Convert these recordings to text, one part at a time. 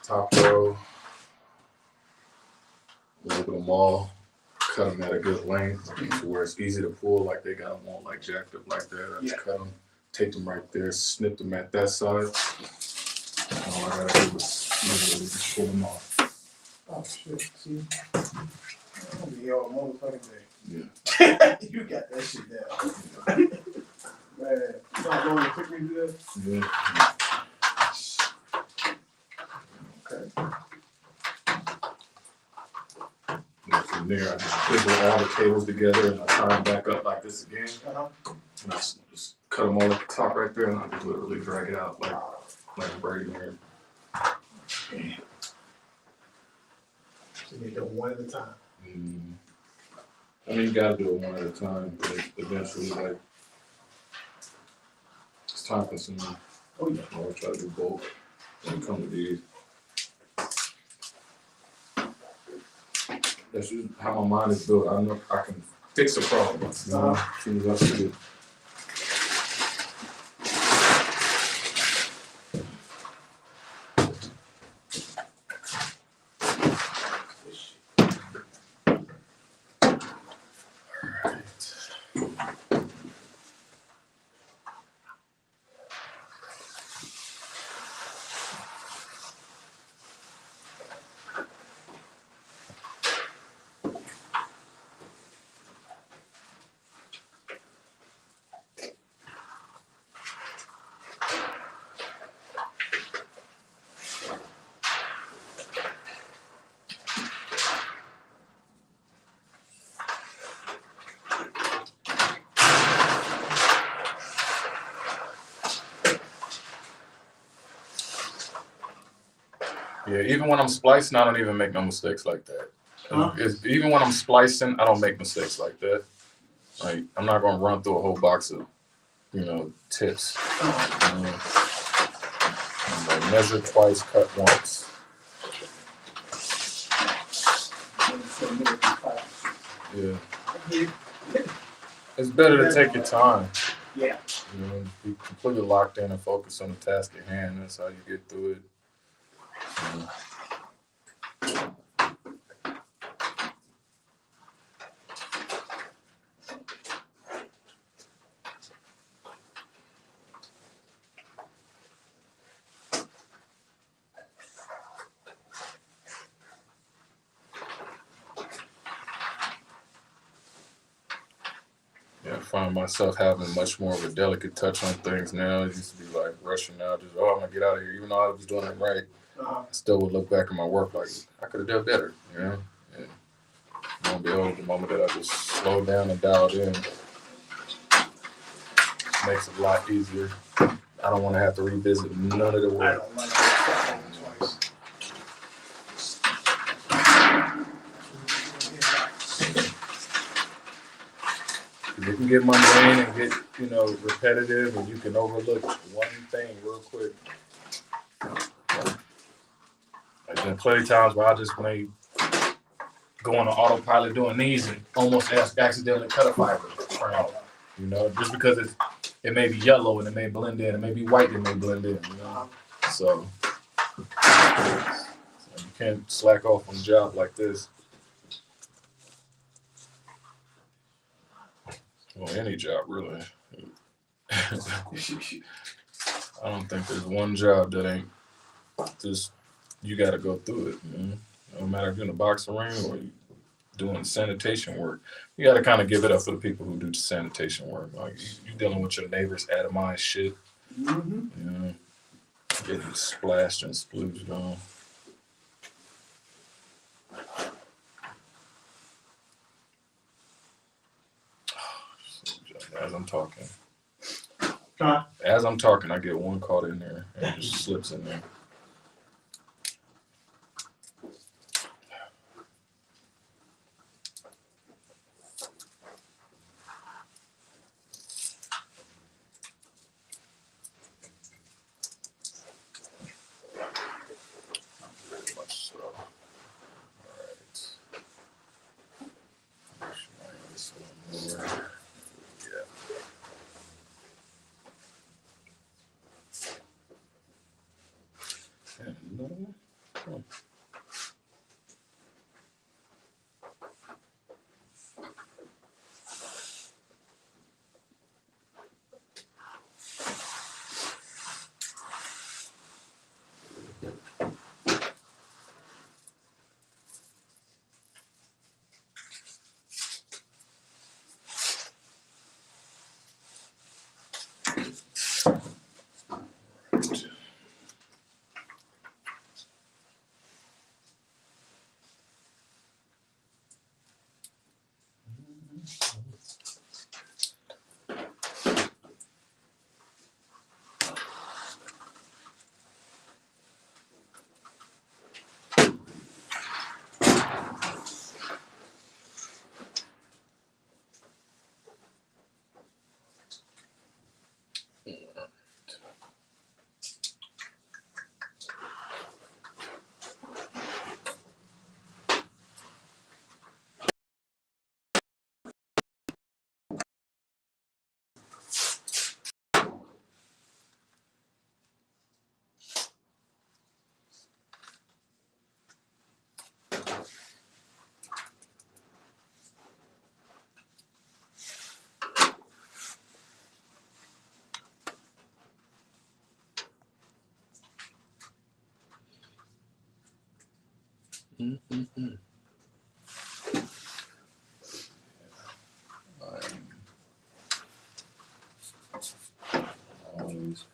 Top row, label them all, cut them at a good length to where it's easy to pull, like they got them on like jacked up like that. I just cut them, take them right there, snip them at that side. All I gotta do is literally just pull them off. Oh shit, see? I'm gonna be here all motherfucking day. Yeah. You got that shit down. Man, you not going to pick me to that? Yeah. Okay. And from there, I just pivot all the cables together and I tie them back up like this again. And I just cut them all at the top right there and I just literally drag it out like braiding here. So you do it one at a time. I mean, you gotta do it one at a time, but eventually, like, it's time consuming. Oh yeah. I always try to do both when it comes to these. That's just how my mind is built. I know I can fix a problem. As soon as I see it. Yeah, even when I'm splicing, I don't even make no mistakes like that. Even when I'm splicing, I don't make mistakes like that. Like, I'm not gonna run through a whole box of, tips. Like, measure twice, cut once. Yeah. It's better to take your time. Yeah. Be completely locked in and focus on the task at hand. That's how you get through it. I find myself having much more of a delicate touch on things now. It used to be like rushing out, just, I'm gonna get out of here. Even though I was doing it right, I still would look back at my work like, I could have done better, And I'm gonna be able the moment that I just slow down and dial it in. makes it a lot easier. I don't want to have to revisit none of the I work. don't like that twice. You can get mundane and get, repetitive, and you can overlook one thing real quick. There's been plenty of times where I just may go on an autopilot doing these and almost accidentally cut a fiber frame. Just because it may be yellow and it may blend in, it may be white and it may blend in, So you can't slack off on a job like this. Well, any job really. I don't think there's one job that ain't just, you got to go through it. No matter if you're in a boxing ring or you doing sanitation work, you got to kind of give it up for the people who do sanitation work. Like you dealing with your neighbor's atomized shit, getting splashed and splooged on. As I'm talking, I get one caught in there and it just slips in there. Always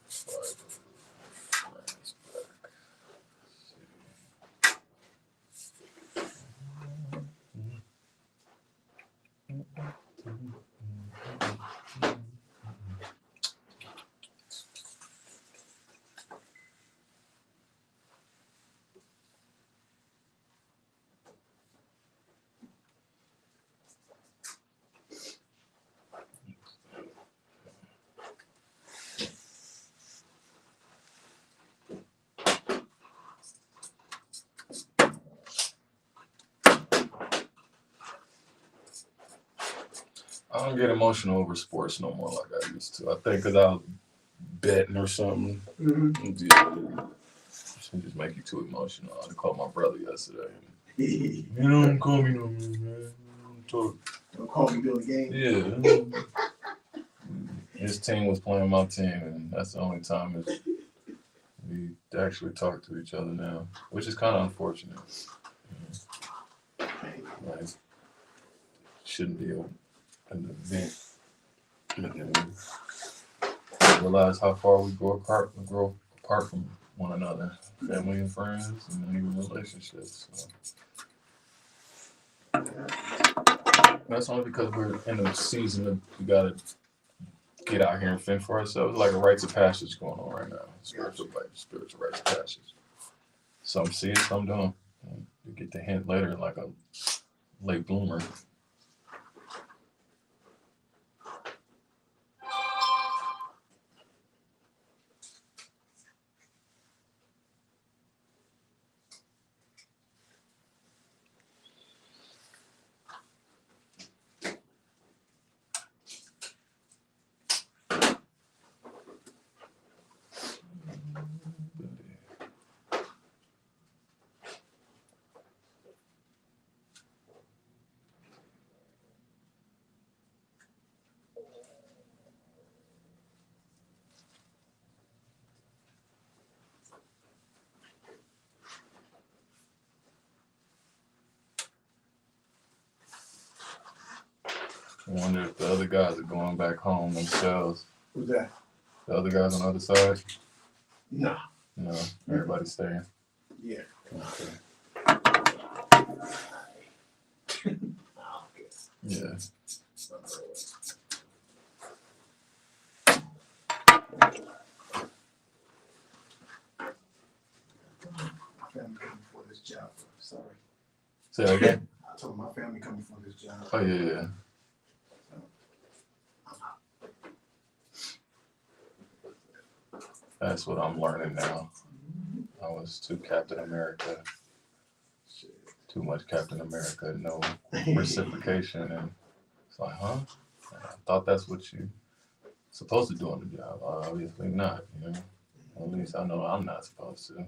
I don't get emotional over sports no more like I used to. I think because I was betting or something. Yeah, it just make you too emotional. I called my brother yesterday. You don't call me no more, man. Don't call me during the game. Yeah. His team was playing my team, and that's the only time we actually talk to each other now, which is kind of unfortunate. Like, shouldn't be an event. And then we realize how far we grow apart from one another, family and friends, and even relationships. So. That's only because we're in a season of we gotta get out here and fend for ourselves. Like a rites of passage going on right now. Spiritual rites of passage. Some see it, some don't. You get the hint later, like a late bloomer. I wonder if the other guys are going back home themselves. Who's that? The other guys on the other side? Nah. No, everybody's staying. Yeah. Okay. Okay. Yeah. My family coming for this job. Sorry. Say that again? I told my family coming for this job. Oh, yeah. That's what I'm learning now. I was too Captain America. Too much Captain America, no reciprocation. And it's like, huh? I thought that's what you supposed to do on the job. Obviously not, you know. At least I know I'm not supposed to.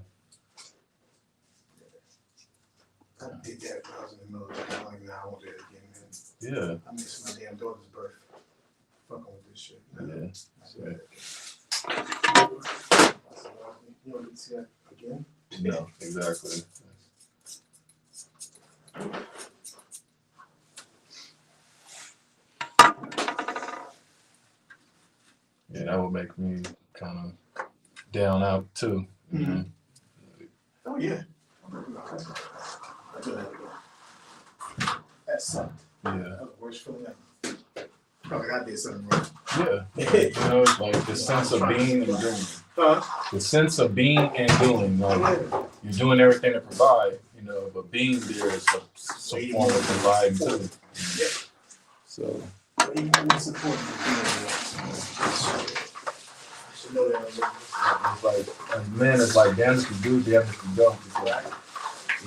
I did that when I was in the military. I'm like, nah, I won't do that again, man. Yeah. I missed my damn daughter's birth. Fucking with this shit. Yeah. I said, well, you don't need to see that again? No, exactly. Yeah, that would make me kind of down out too. You know? Oh, yeah. I do that again. That sucked. Yeah. That was the worst feeling ever. Felt like I did something wrong. Yeah. You know, it's like the sense of being and doing. The sense of being and doing. Like, you're doing everything to provide, you know, but being there is some form of providing too. Yeah. So. Even what's important to being there. I should know that already. It's like, as men, it's like, damn if you do, damn if you don't. It's like,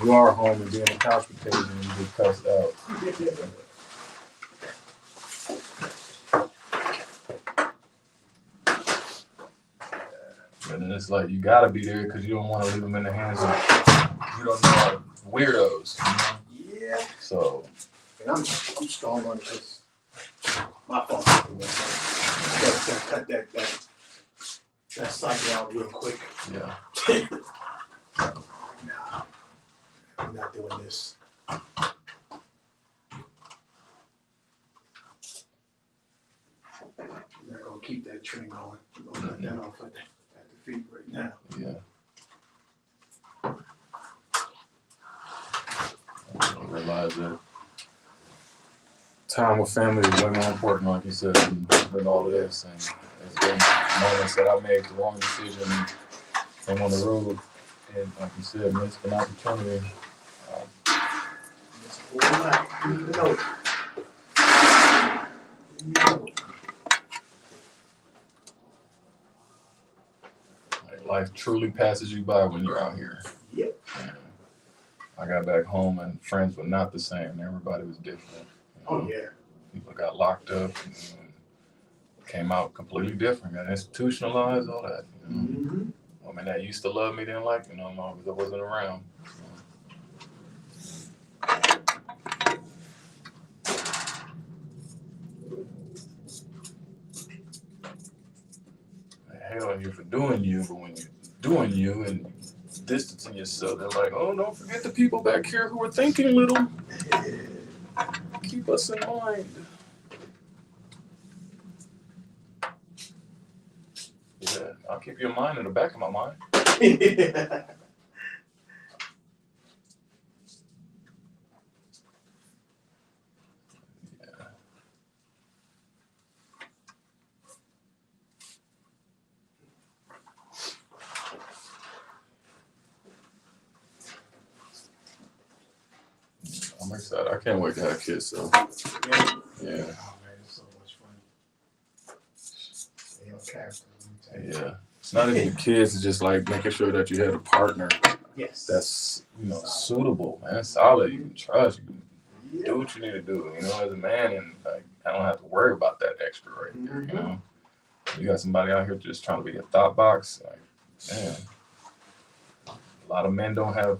you are home and being a couch potato and you get cussed out. And then it's like, you gotta be there because you don't want to leave them in the hands of, you don't know, weirdos, you know? Yeah. So. And I'm strong on it because my fault. Gotta cut that cycle out real quick. Yeah. Nah, I'm not doing this. I'm not gonna keep that train going. I'm gonna cut that off at the feet right now. Yeah. I realize that time with family is way more important, like you said, than all of this. And there's been moments that I made the wrong decision from on the road, and like you said, missed an opportunity. Like, life truly passes you by when you're out here. Yep. And I got back home and friends were not the same. Everybody was different. Oh yeah. People got locked up and came out completely different, got institutionalized, all that. You know? Mm-hmm. Women that used to love me didn't like me no more because I wasn't around. Hell on you for doing you, but when you're doing you and distancing yourself, they're like, oh, don't forget the people back here who are thinking little. Keep us in mind. Yeah, I'll keep you in mind in the back of my mind. Yeah. excited. I can't wait to have kids. So Yeah. yeah, Oh man, it's so much fun. They don't character. let me tell you. yeah. It's not even the kids. It's just like making sure that you have a partner Yes. that's suitable, man, solid. You can trust. You can Yeah. do what you need to do. You know, as a man, and like I don't have to worry about that extra right there. You know, you got somebody out here just trying to be a thought box. Like, man, a lot of men don't have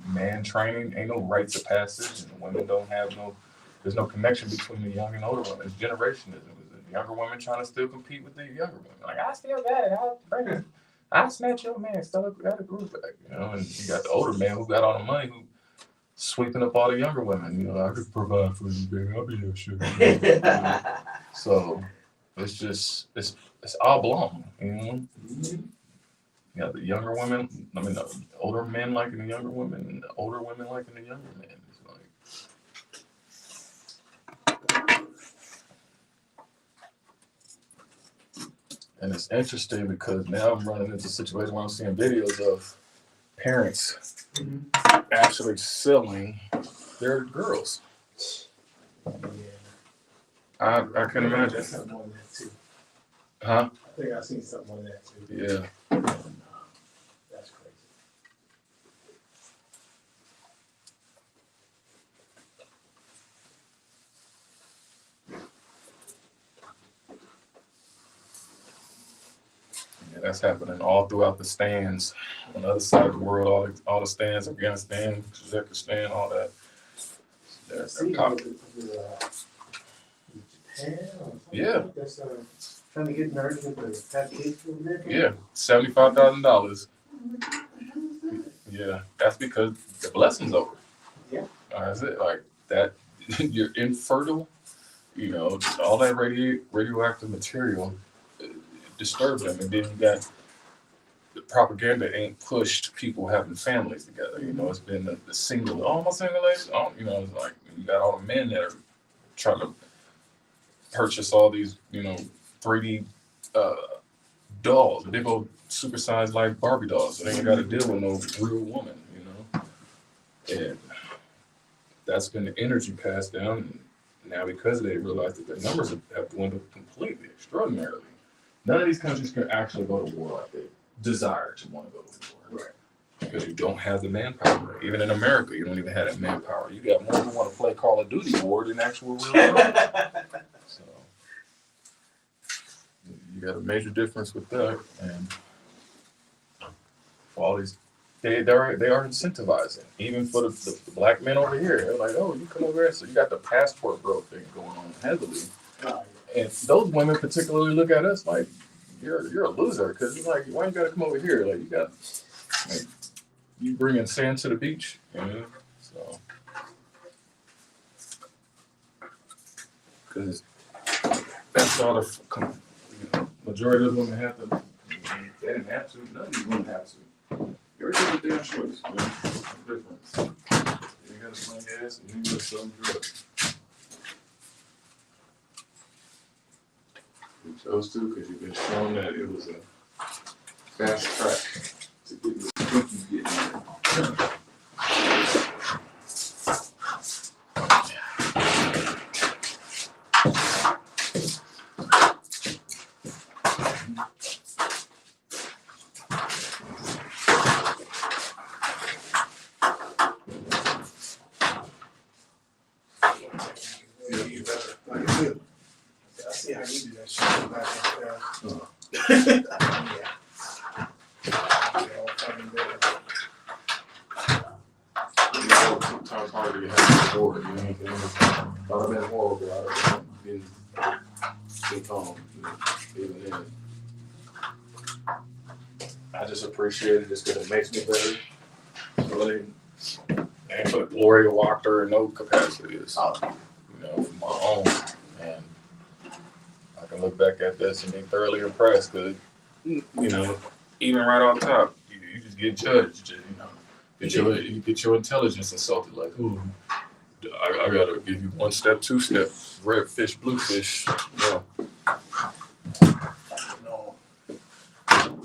man training. Ain't no rites of passage, and the women don't have no. There's no connection between the young and older women. It's generationism. The younger women trying to still compete with the younger women. Like I still got it. I'll bring it. I snatch your man. Still got a group back. You know, and you got the older man who got all the money who sweeping up all the younger women. You know, I could provide for you, baby. I'll be your sugar. You know? So it's just it's all blown. You know. You got the younger women. I mean, the older men liking the younger women, and the older women liking the younger men. It's like, and it's interesting because now I'm running into a situation where I'm seeing videos of parents actually selling their girls. I can imagine. Something on that too. Huh? I think I've seen something on that too. Yeah. That's crazy. Yeah, that's happening all throughout the stands on the other side of the world. All the stands, Afghanistan, Kazakhstan, all that. They're caught. Japan or something Yeah. that's trying to get Americans to have kids for America. Yeah, $75,000. Yeah, that's because the blessing's over. Yeah. That's it. Like that, you're infertile. You know, all that radioactive material disturbs them, and then you got the propaganda ain't pushed people having families together. You know, it's been the single, almost single ladies. You know, it's like you got all the men that are trying to purchase all these, 3D dolls, big old supersized like Barbie dolls. So they ain't got to deal with no real woman, And that's been the energy passed down. And now because they realize that their numbers have dwindled completely, extraordinarily. None of these countries can actually go to war like they desire to want to go to war. Right. Because you don't have the manpower. Even in America, you don't even have that manpower. You got more who want to play Call of Duty war than actual real soldiers. So you got a major difference with that, and for all these, they are incentivizing, even for the black men over here. They're like, oh, you come over here, so you got the passport bro thing going on heavily, and those women particularly look at us like you're a loser because you're like, why you got to come over here? Like you bringing sand to the beach, so because that's all the. Majority of those women have to. They didn't have to. None of these women have to. Everything's a damn choice. It's different. You gotta sling gas and you gotta sell drugs. You chose to because you've been shown that it was a fast track to get you think you get there. I see how you do that shit back Sometimes hard to have a board, I've been horrible. I've been calm, even then. I just appreciate it just because it makes me better. Really, and for the glory of Walker in no capacity is, for my own. And I can look back at this and be thoroughly impressed because, even right on top, you just get judged, you get your intelligence insulted. Like, ooh, I gotta give you 1 step, 2 step, red fish, blue fish. No. I'm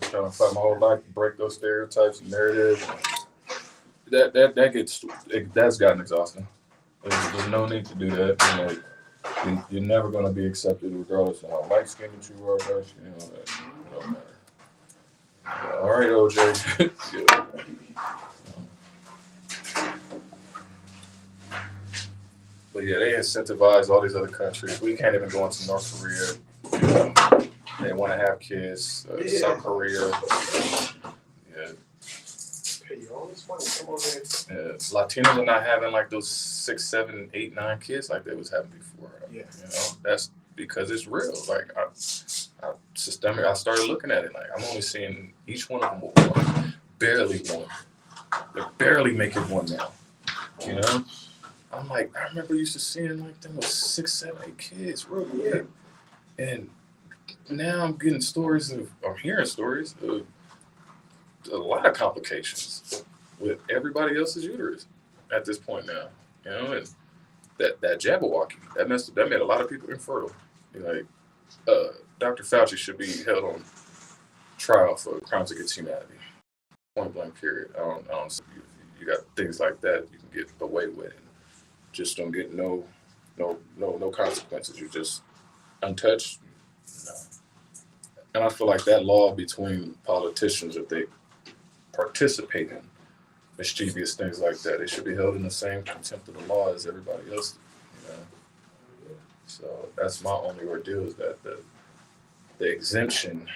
trying to fight my whole life to break those stereotypes and narratives. that's gotten exhausting. There's no need to do that. You know, you're never going to be accepted regardless of how light skinned you are, dark skinned, all that. It don't matter. Yeah, all right, OJ. Yeah. But yeah, they incentivize all these other countries. We can't even go into North Korea. You know, they want to have kids. South Korea. Yeah. Pay you all this money, come on, man. Latinos are not having like those 6, 7, 8, 9 kids like they was having before. Yeah. You know, that's because it's real. Like I started looking at it. Like I'm only seeing each one of them will one, barely one. They're barely making one now. You know, I'm like I remember used to seeing like them with 6, 7, 8 kids real quick, and now I'm getting I'm hearing stories of a lot of complications with everybody else's uterus at this point now. You know, and that Jabberwocky that made a lot of people infertile. Like Dr. Fauci should be held on trial for crimes against humanity. Point blank. Period. I don't see you got things like that you can get away with, and just don't get no consequences. You're just untouched. No. And I feel like that law between politicians, if they participate in mischievous things like that, they should be held in the same contempt of the law as everybody else. You know? So that's my only ordeal is that the exemption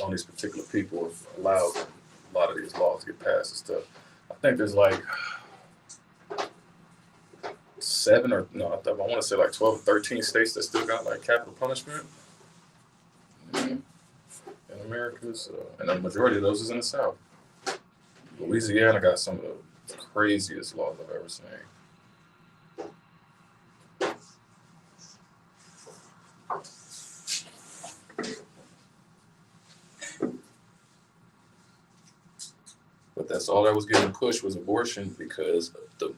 on these particular people have allowed a lot of these laws to get passed and stuff. I think there's like 7 or no, I want to say like 12 or 13 states that still got like capital punishment in America. So, and the majority of those is in the South. Louisiana got some of the craziest laws I've ever seen. But that's all that was getting pushed was abortion because the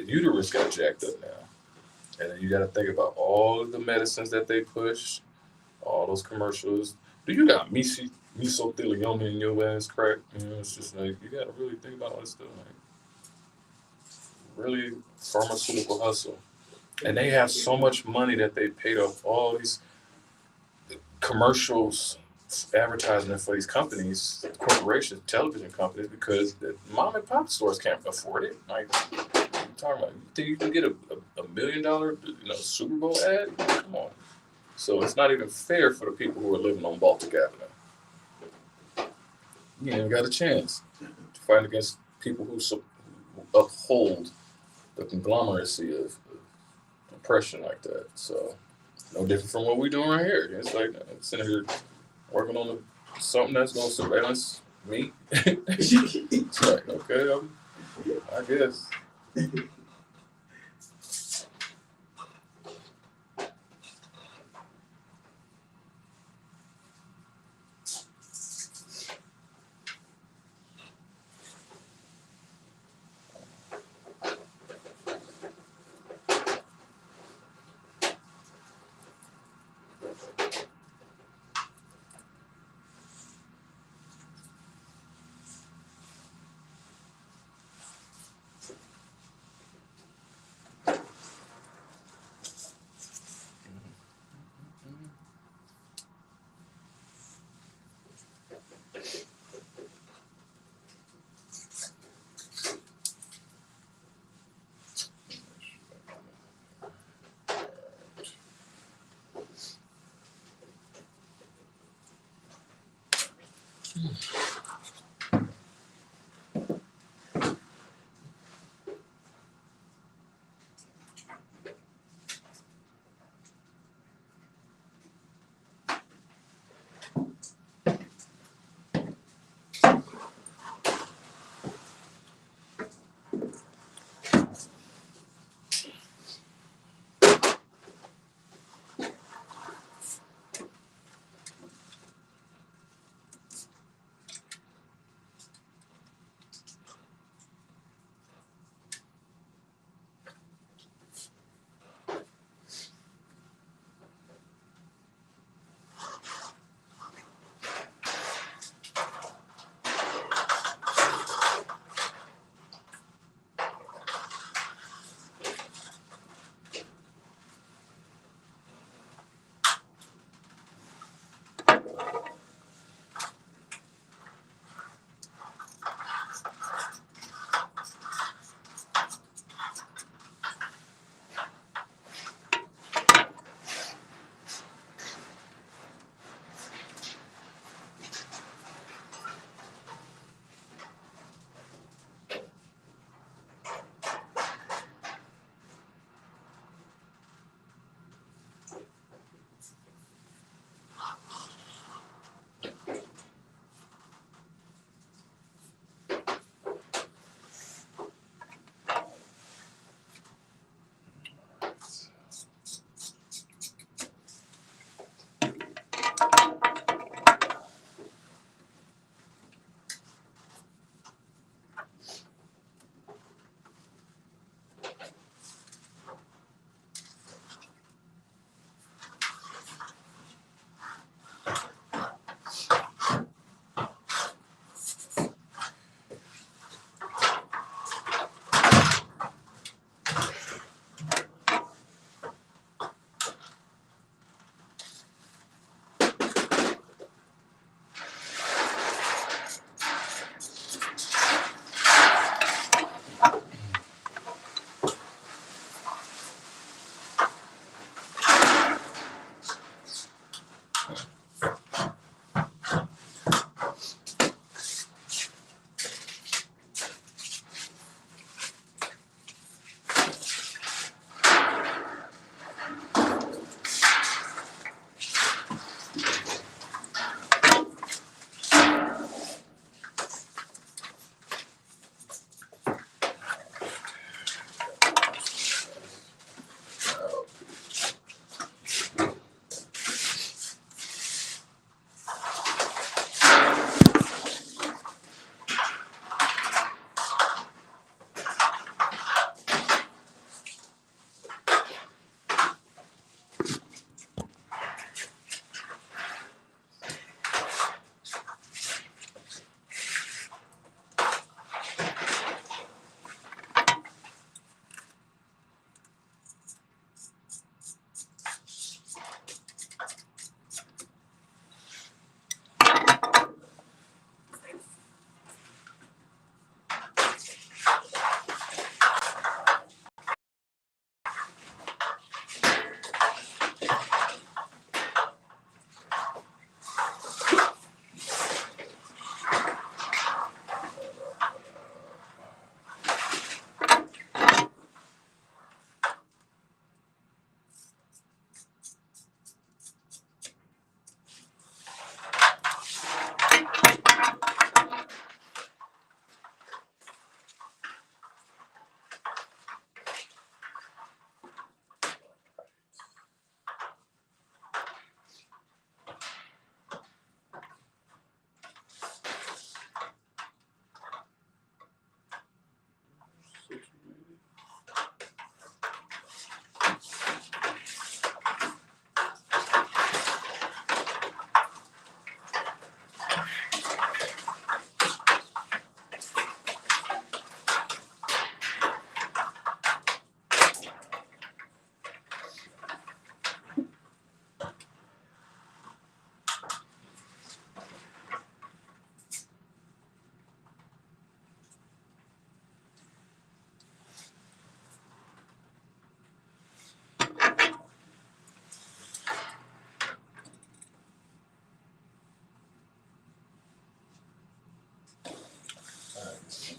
uterus got jacked up now. And then you got to think about all of the medicines that they push, all those commercials. Do you got mesothelioma in your ass crack? You know, it's just like, you got to really think about all this stuff. Like, really pharmaceutical hustle. And they have so much money that they paid off all these commercials, advertising for these companies, corporations, television companies, because the mom and pop stores can't afford it. Like, you're talking about, you think you can get a $1 million, Super Bowl ad? Come on. So it's not even fair for the people who are living on Baltic Avenue. You ain't got a chance to fight against people who uphold the conglomeracy of oppression like that. So no different from what we're doing right here. It's like I'm sitting here working on something that's going to surveillance me. It's like, okay, I guess.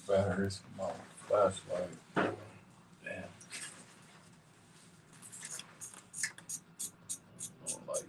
batteries for my flashlight. Damn. No light.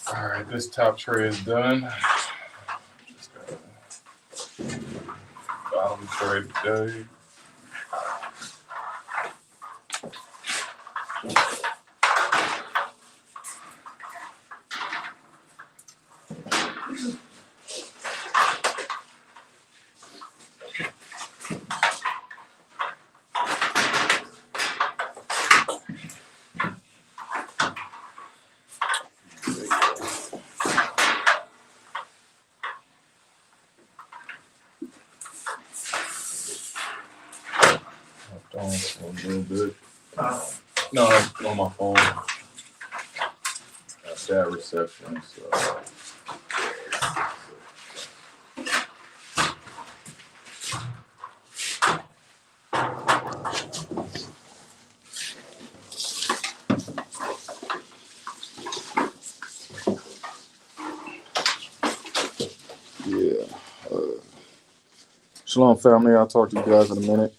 All right, this top tray is done. Just got a bottom tray today. On for a little bit. No, I'm on my phone. Got bad reception, so. Yeah. Shalom, family. I'll talk to you guys in a minute.